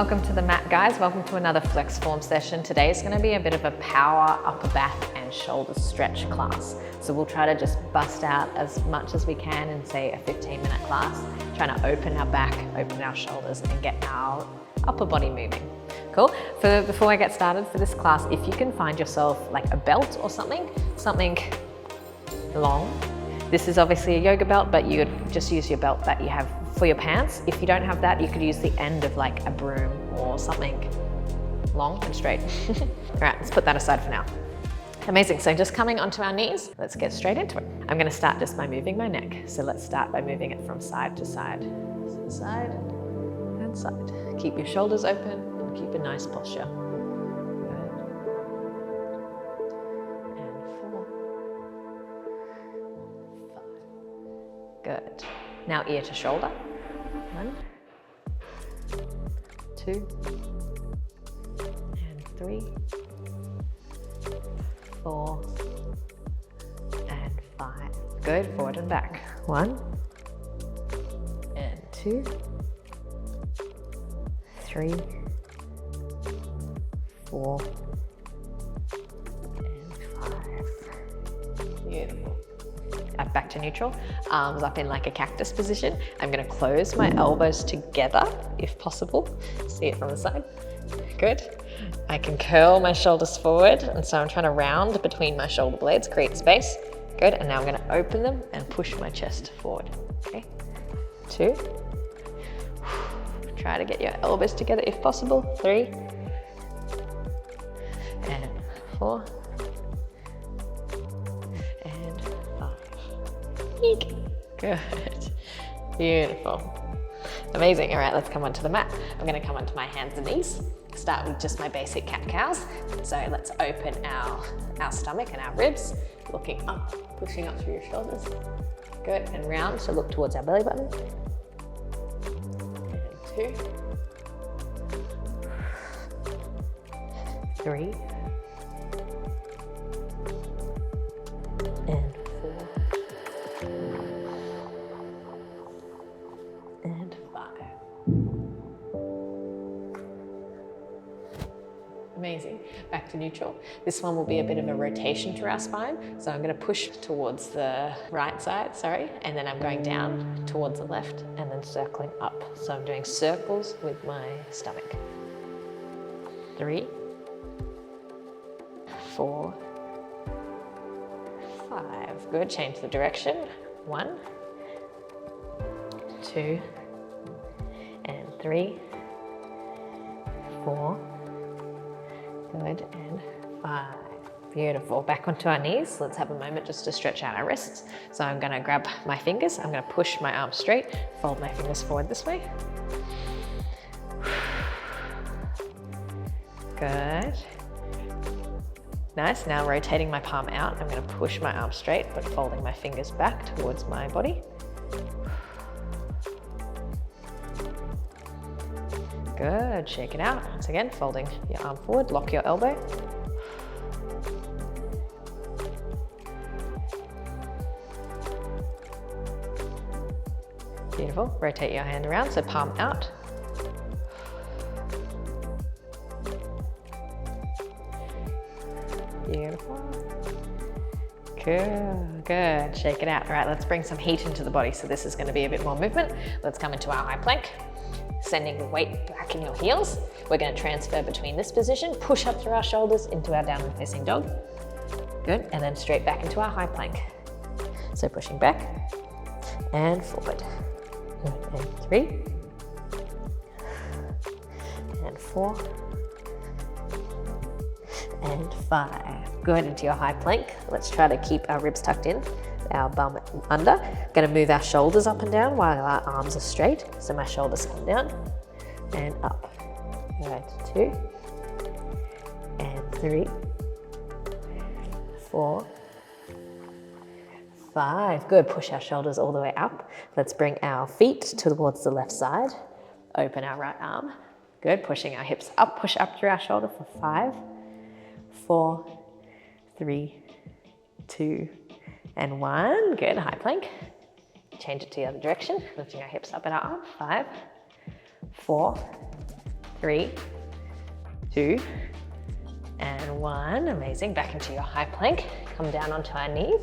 Welcome to the mat, guys. Welcome to another FLEXFORM session. Today is going to be a bit of a power upper back and shoulder stretch class. So we'll try to just bust out as much as we can in, say, a 15-minute class, trying to open our back, open our shoulders, and get our upper body moving. Cool. Before I get started for this class, if you can find yourself like a belt or something long. This is obviously a yoga belt, but you would just use your belt that you have for your pants. If you don't have that, you could use the end of like a broom or something long and straight. All right, let's put that aside for now. Amazing, so just coming onto our knees, let's get straight into it. I'm gonna start just by moving my neck. So let's start by moving it from side to side. So side and side. Keep your shoulders open and keep a nice posture. Good. Now ear to shoulder. 1, 2, and 3, 4, and 5. Good. Forward and back. 1, and 2, 3, 4, and 5. Beautiful. Back to neutral, arms up in like a cactus position. I'm going to close my elbows together if possible. See it from the side. Good. I can curl my shoulders forward, and so I'm trying to round between my shoulder blades, create space. Good. And now I'm going to open them and push my chest forward. Okay. 2. Try to get your elbows together if possible. 3. And 4. Good. Beautiful. Amazing. All right, let's come onto the mat. I'm going to come onto my hands and knees. Start with just my basic cat-cows. So let's open our stomach and our ribs, looking up, pushing up through your shoulders. Good. And round, so look towards our belly button. And 2, 3, and 4. And 5. Amazing. Back to neutral. This one will be a bit of a rotation through our spine. So I'm going to push towards the right side, and then I'm going down towards the left and then circling up. So I'm doing circles with my stomach. 3, 4, 5. Good. Change the direction. 1, 2, and 3, 4. Good. And 5. Beautiful. Back onto our knees. Let's have a moment just to stretch out our wrists. So I'm going to grab my fingers. I'm going to push my arms straight, fold my fingers forward this way. Good. Nice. Now rotating my palm out. I'm going to push my arm straight, but folding my fingers back towards my body. Good. Shake it out. Once again, folding your arm forward, lock your elbow. Beautiful. Rotate your hand around, so palm out. Beautiful. Good, good. Shake it out. All right, let's bring some heat into the body. So this is going to be a bit more movement. Let's come into our high plank. Sending the weight back in your heels. We're going to transfer between this position, push up through our shoulders into our downward facing dog. Good, and then straight back into our high plank. So pushing back and forward. And 3, and 4, and 5. Good, into your high plank. Let's try to keep our ribs tucked in, our bum under. Going to move our shoulders up and down while our arms are straight. So my shoulders come down and up. Good. 2, and 3, 4, 5. Good. Push our shoulders all the way up. Let's bring our feet towards the left side. Open our right arm. Good. Pushing our hips up. Push up through our shoulder for 5, 4, 3, 2, and 1. Good. High plank. Change it to the other direction. Lifting our hips up and our arm. 5, 4, 3, 2, and 1. Amazing. Back into your high plank. Come down onto our knees.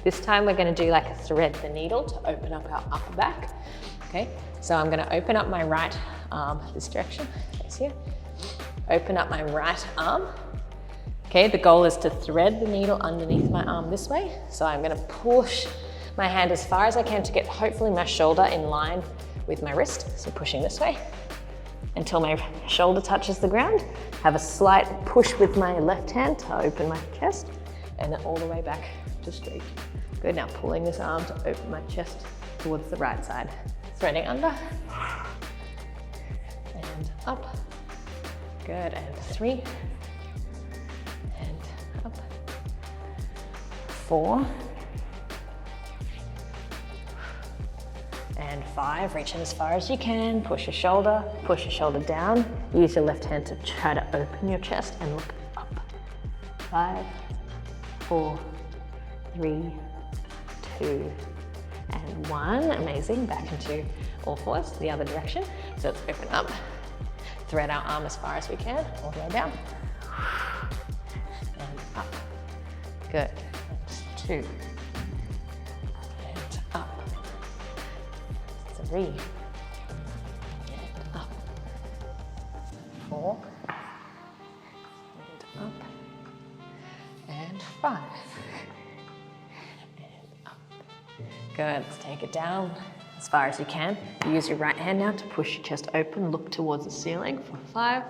This time we're going to do like a thread the needle to open up our upper back. Okay, so I'm going to open up my right arm this direction, face here. Open up my right arm. Okay, the goal is to thread the needle underneath my arm this way. So I'm going to push my hand as far as I can to get hopefully my shoulder in line with my wrist. So pushing this way until my shoulder touches the ground. Have a slight push with my left hand to open my chest, and then all the way back to straight. Good, now pulling this arm to open my chest towards the right side. Threading under, and up. Good, and 3, and up. 4, and 5, reach in as far as you can, push your shoulder down, use your left hand to try to open your chest and look up. 5, 4, 3, 2, and 1, amazing, back into all fours, the other direction. So let's open up, thread our arm as far as we can, all the way down, and up, good, 2, and up, 3, and up, 4, and up, and 5, and up. Good, let's take it down as far as you can. Use your right hand now to push your chest open, look towards the ceiling for 5,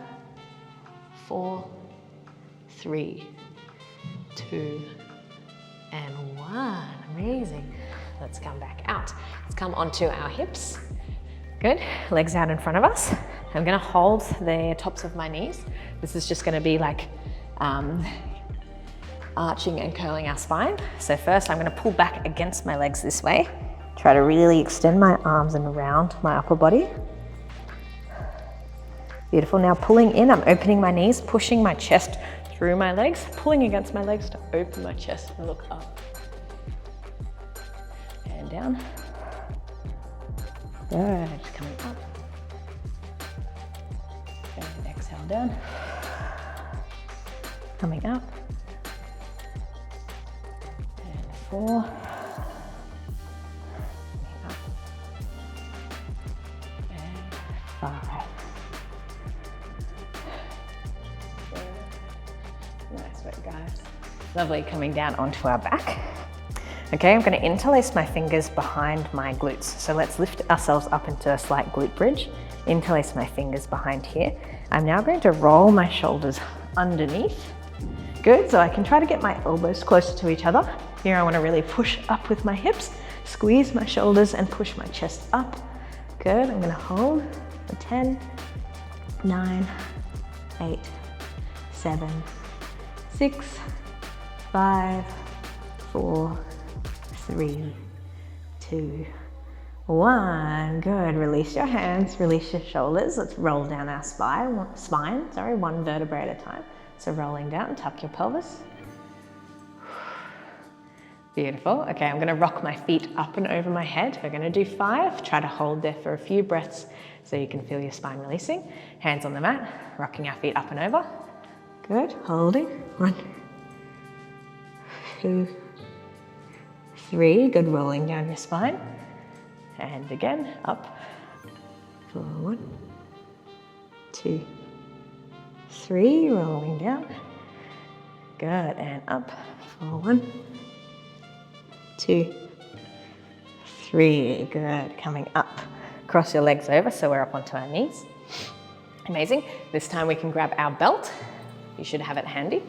4, 3, 2, and 1. Amazing. Let's come back out. Let's come onto our hips. Good, legs out in front of us. I'm gonna hold the tops of my knees. This is just gonna be like arching and curling our spine. So first I'm gonna pull back against my legs this way. Try to really extend my arms and around my upper body. Beautiful, now pulling in, I'm opening my knees, pushing my chest through my legs, pulling against my legs to open my chest and look up. And down. Good, coming up. And exhale down. Coming up. And 4. Coming up. And 5. Nice work, guys. Lovely, coming down onto our back. Okay, I'm going to interlace my fingers behind my glutes. So let's lift ourselves up into a slight glute bridge. Interlace my fingers behind here. I'm now going to roll my shoulders underneath. Good, so I can try to get my elbows closer to each other. Here I want to really push up with my hips, squeeze my shoulders and push my chest up. Good, I'm going to hold for 10, 9, 8, 7, 6, 5, 4, 3, 2, 1. Good. Release your hands, release your shoulders. Let's roll down our spine, one vertebrae at a time. So rolling down, tuck your pelvis. Beautiful. Okay, I'm going to rock my feet up and over my head. We're going to do 5. Try to hold there for a few breaths so you can feel your spine releasing. Hands on the mat, rocking our feet up and over. Good. Holding. 1, 2, 3, good, rolling down your spine. And again, up for 1, 2, 3, rolling down. Good, and up for 1, 2, 3, good, coming up. Cross your legs over so we're up onto our knees. Amazing, this time we can grab our belt. You should have it handy.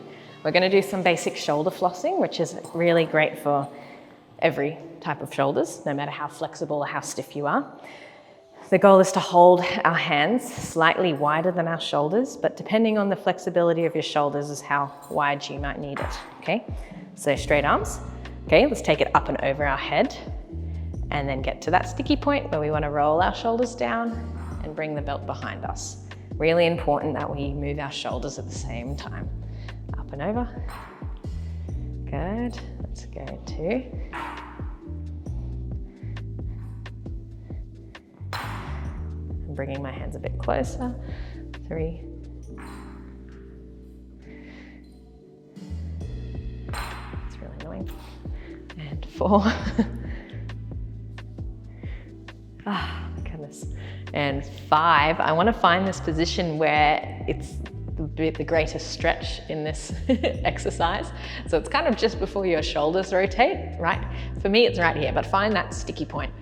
We're gonna do some basic shoulder flossing, which is really great for every type of shoulders, no matter how flexible or how stiff you are. The goal is to hold our hands slightly wider than our shoulders, but depending on the flexibility of your shoulders is how wide you might need it, okay? So straight arms. Okay, let's take it up and over our head and then get to that sticky point where we want to roll our shoulders down and bring the belt behind us. Really important that we move our shoulders at the same time. Up and over. Good. Let's go to bringing my hands a bit closer. 3. It's really annoying. And 4. Ah, goodness. And 5. I want to find this position where it's the greatest stretch in this exercise. So it's kind of just before your shoulders rotate, right? For me, it's right here, but find that sticky point.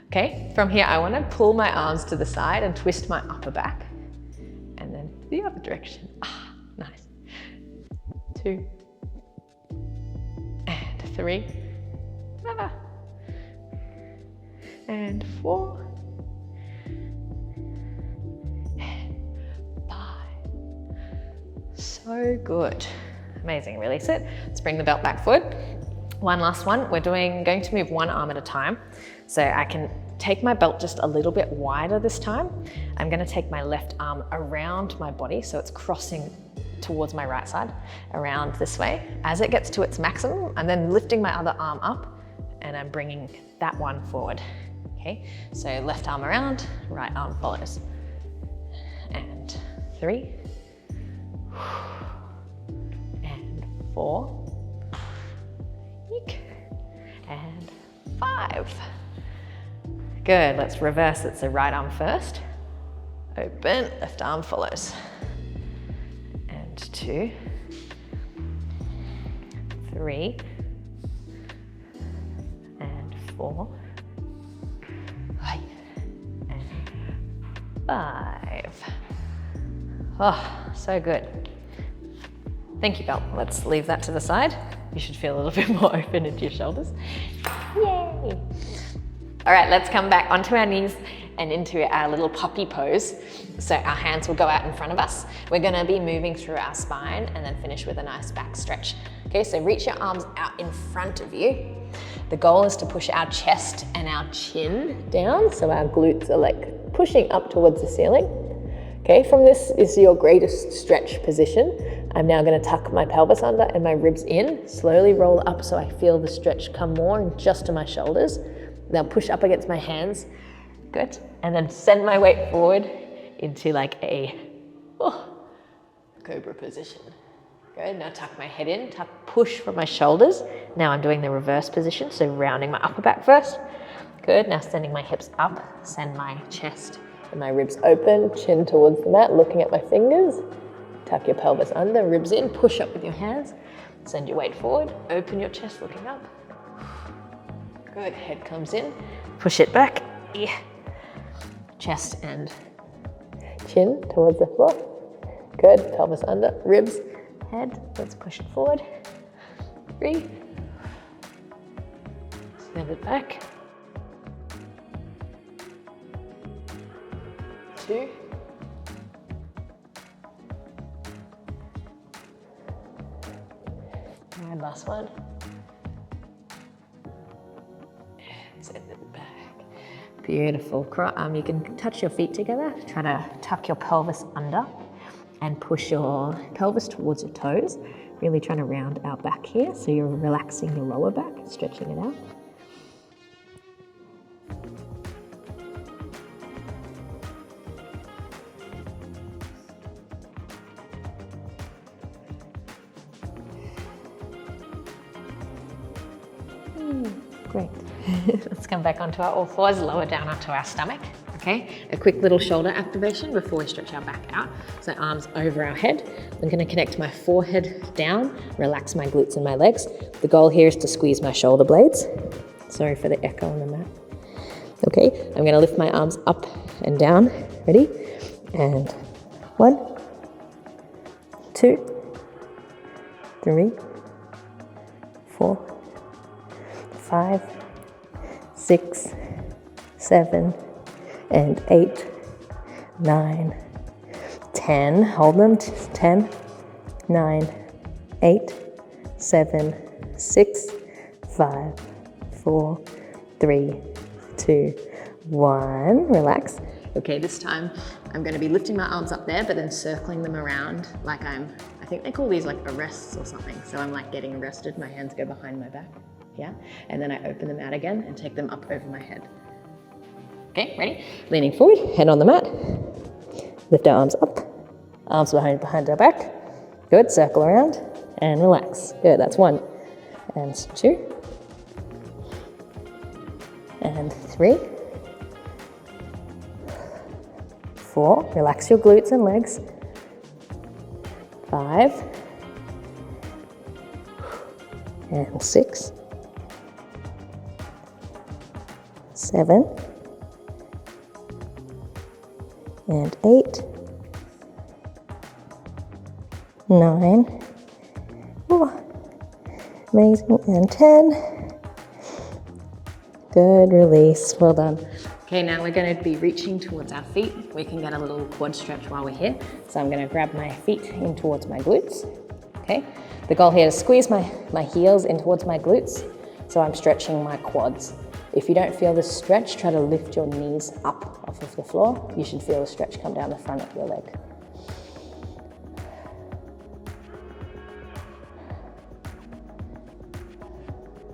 Okay, from here, I want to pull my arms to the side and twist my upper back. And then the other direction. Ah, nice. 2. And 3. Ah. And 4. So good. Amazing. Release it. Let's bring the belt back forward. One last one. We're going to move one arm at a time. So I can take my belt just a little bit wider this time. I'm going to take my left arm around my body so it's crossing towards my right side, around this way. As it gets to its maximum, I'm then lifting my other arm up and I'm bringing that one forward. Okay, so left arm around, right arm follows. And 3. And 4. Eek. And 5. Good, let's reverse it. So right arm first, open, left arm follows. And 2, 3, and 4, and 5. Oh, so good. Thank you, belt. Let's leave that to the side. You should feel a little bit more open into your shoulders. Yay! All right, let's come back onto our knees and into our little puppy pose. So our hands will go out in front of us. We're gonna be moving through our spine and then finish with a nice back stretch. Okay, so reach your arms out in front of you. The goal is to push our chest and our chin down, so our glutes are like pushing up towards the ceiling. Okay, from this is your greatest stretch position. I'm now gonna tuck my pelvis under and my ribs in, slowly roll up so I feel the stretch come more and just to my shoulders. Now push up against my hands, good. And then send my weight forward into like a cobra position. Good, now tuck my head in, push from my shoulders. Now I'm doing the reverse position, so rounding my upper back first. Good, now sending my hips up, send my chest and my ribs open, chin towards the mat, looking at my fingers. Tuck your pelvis under, ribs in, push up with your hands. Send your weight forward, open your chest looking up. Good, head comes in, push it back. Yeah. Chest and chin towards the floor. Good, pelvis under, ribs, head, let's push it forward. 3. Send it back. 2. And last one. And send it back. Beautiful. You can touch your feet together. Try to tuck your pelvis under and push your pelvis towards your toes. Really trying to round our back here. So you're relaxing your lower back, stretching it out. Great. Let's come back onto our all fours, lower down onto our stomach. Okay, a quick little shoulder activation before we stretch our back out. So arms over our head. I'm going to connect my forehead down, relax my glutes and my legs. The goal here is to squeeze my shoulder blades. Sorry for the echo on the mat. Okay, I'm going to lift my arms up and down. Ready? And 1, 2, 3, 4, 5, 6, 7, and 8, 9, 10. Hold them. 10, 9, 8, 7, 6, 5, 4, 3, 2, 1. Relax. Okay, this time I'm going to be lifting my arms up there, but then circling them around like I think they call these like arrests or something. So I'm like getting arrested. My hands go behind my back. Yeah, and then I open them out again and take them up over my head. Okay, ready? Leaning forward, head on the mat. Lift our arms up Arms behind our back. Good, circle around and relax. Good, that's 1 and 2 and 3, 4, relax your glutes and legs. 5 and 6, 7 and 8, 9, oh, amazing, and 10. Good, release, well done. Okay, now we're going to be reaching towards our feet. We can get a little quad stretch while we're here. So I'm going to grab my feet in towards my glutes. Okay, the goal here is to squeeze my heels in towards my glutes, so I'm stretching my quads. If you don't feel this stretch, try to lift your knees up off of the floor. You should feel the stretch come down the front of your leg.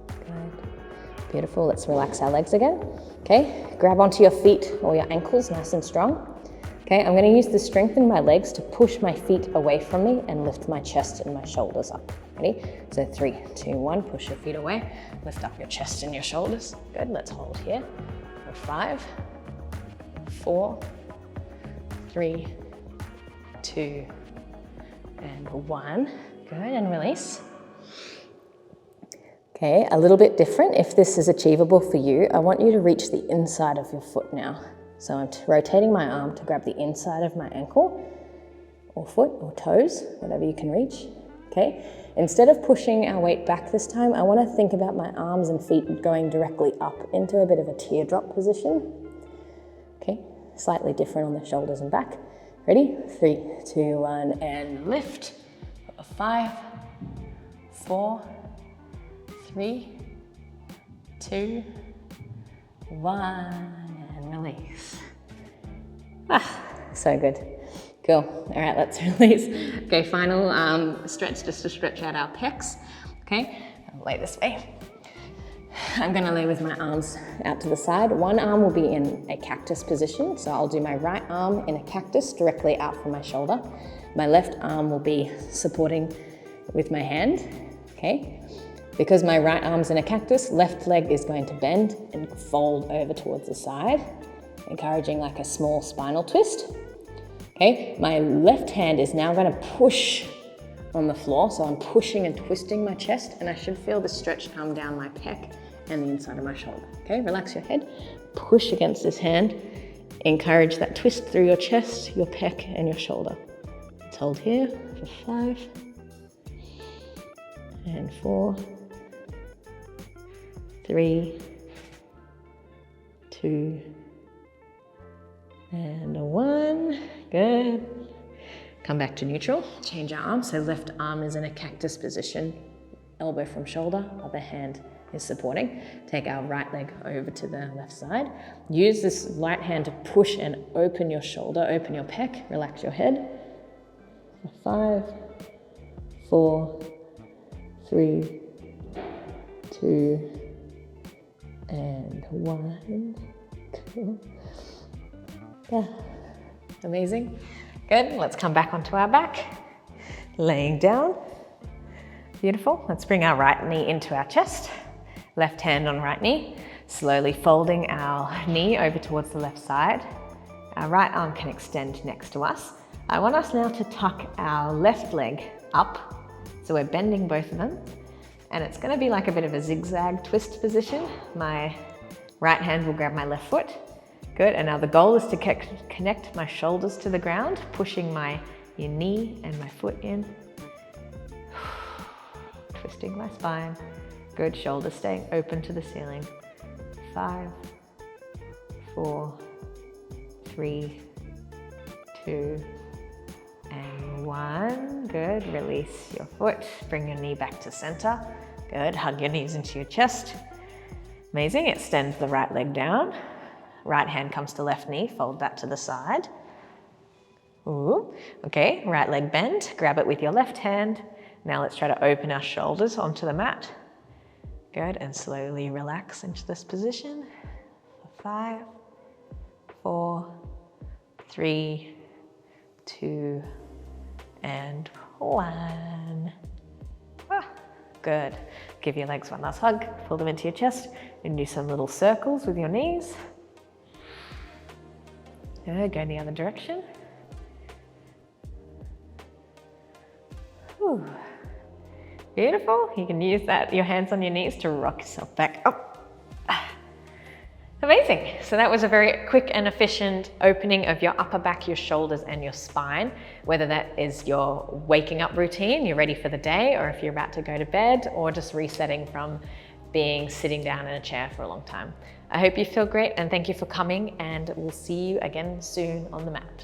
Good. Beautiful, let's relax our legs again. Okay, grab onto your feet or your ankles nice and strong. Okay, I'm going to use the strength in my legs to push my feet away from me and lift my chest and my shoulders up. Ready? So 3, 2, 1, push your feet away, lift up your chest and your shoulders. Good, let's hold here for 5, 4, 3, 2, and 1. Good, and release. Okay, a little bit different. If this is achievable for you, I want you to reach the inside of your foot now. So I'm rotating my arm to grab the inside of my ankle or foot or toes, whatever you can reach. Okay, instead of pushing our weight back this time, I want to think about my arms and feet going directly up into a bit of a teardrop position. Okay, slightly different on the shoulders and back. Ready? 3, 2, 1, and lift. 5, 4, 3, 2, 1, and release. So good. Cool. All right, let's release. Okay, final stretch, just to stretch out our pecs. Okay, I'll lay this way. I'm going to lay with my arms out to the side. One arm will be in a cactus position, so I'll do my right arm in a cactus directly out from my shoulder. My left arm will be supporting with my hand. Okay. Because my right arm's in a cactus, left leg is going to bend and fold over towards the side, encouraging like a small spinal twist. Okay, my left hand is now going to push on the floor, so I'm pushing and twisting my chest, and I should feel the stretch come down my pec and the inside of my shoulder. Okay, relax your head, push against this hand, encourage that twist through your chest, your pec, and your shoulder. Let's hold here for 5 and 4, 3, 2, and 1. Good. Come back to neutral. Change our arm. So left arm is in a cactus position, elbow from shoulder, other hand is supporting. Take our right leg over to the left side. Use this right hand to push and open your shoulder, open your pec, relax your head. 5, 4, 3, 2, and 1. Cool. Yeah. Amazing. Good. Let's come back onto our back. Laying down. Beautiful. Let's bring our right knee into our chest. Left hand on right knee. Slowly folding our knee over towards the left side. Our right arm can extend next to us. I want us now to tuck our left leg up. So we're bending both of them. And it's going to be like a bit of a zigzag twist position. My right hand will grab my left foot. Good, and now the goal is to connect my shoulders to the ground, pushing your knee and my foot in. Twisting my spine. Good, shoulders staying open to the ceiling. 5, 4, 3, 2, and 1. Good, release your foot. Bring your knee back to center. Good, hug your knees into your chest. Amazing, extend the right leg down. Right hand comes to left knee, fold that to the side. Ooh, okay, right leg bend, grab it with your left hand. Now let's try to open our shoulders onto the mat. Good, and slowly relax into this position. 5, 4, 3, 2, and 1. Good. Give your legs one last hug, pull them into your chest, and do some little circles with your knees. Good, go in the other direction. Whew. Beautiful. You can use your hands on your knees to rock yourself back up. Amazing. So that was a very quick and efficient opening of your upper back, your shoulders, and your spine, whether that is your waking up routine, you're ready for the day, or if you're about to go to bed, or just resetting from being sitting down in a chair for a long time. I hope you feel great, and thank you for coming, and we'll see you again soon on the mat.